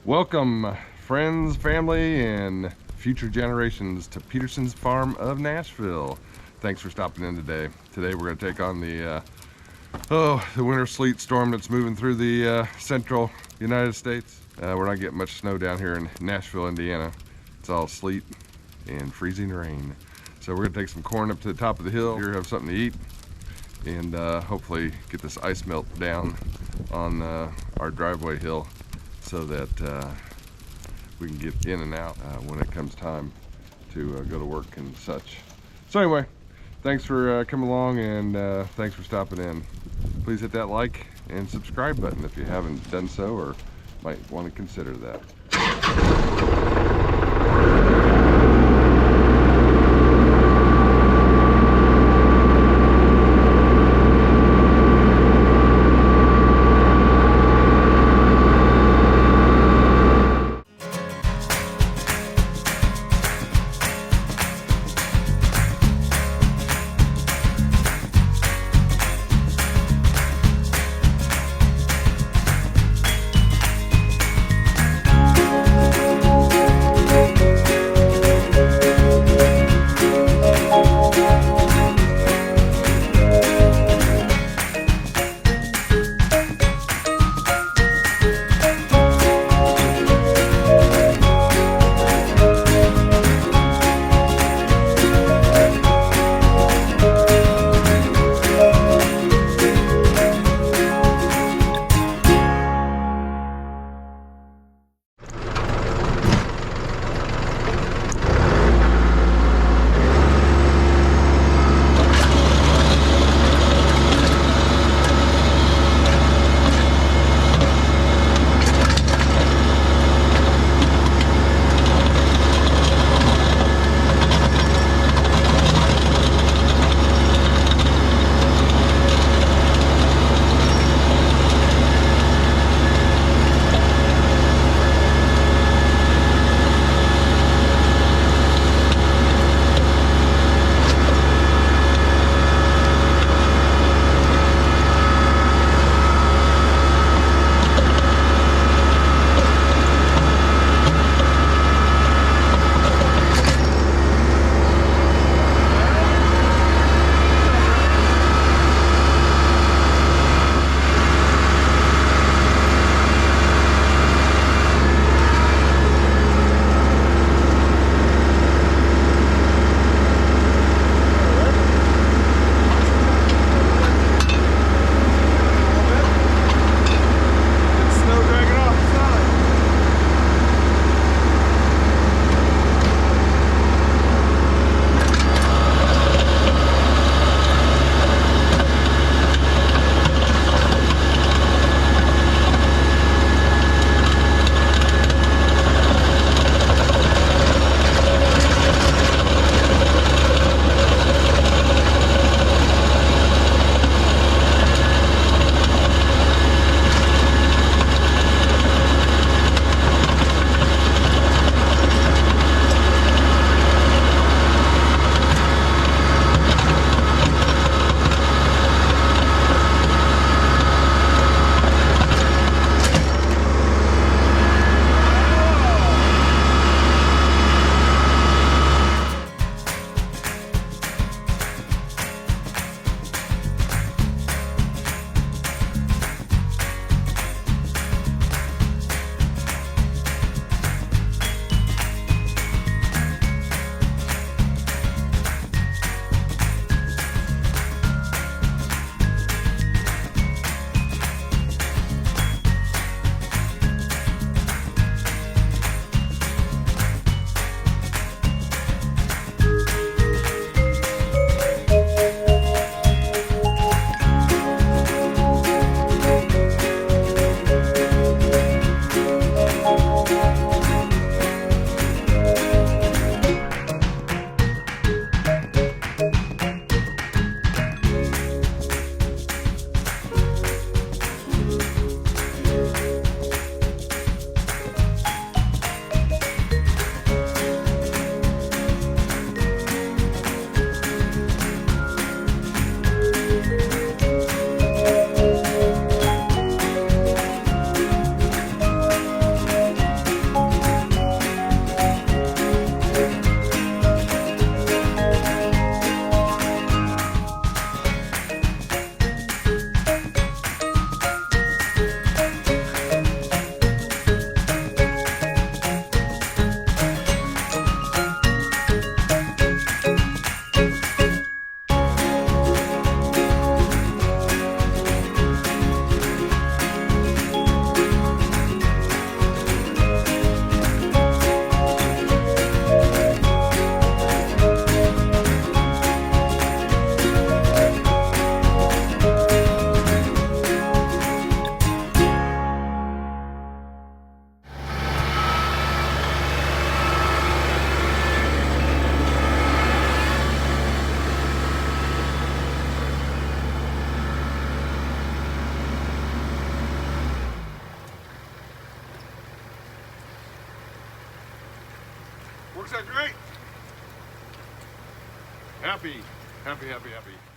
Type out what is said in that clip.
Welcome, friends, family, and future generations to Peterson's Farm of Nashville. Thanks for stopping in today. Today we're going to take on the winter sleet storm that's moving through the central United States. We're not getting much snow down here in Nashville, Indiana. It's all sleet and freezing rain. So we're going to take some corn up to the top of the hill here, have something to eat, and hopefully get this ice melt down on our driveway hill, so that we can get in and out when it comes time to go to work and such. So anyway, thanks for coming along, and thanks for stopping in. Please hit that like and subscribe button if you haven't done so or might want to consider that. Works out great. Happy, happy, happy, happy.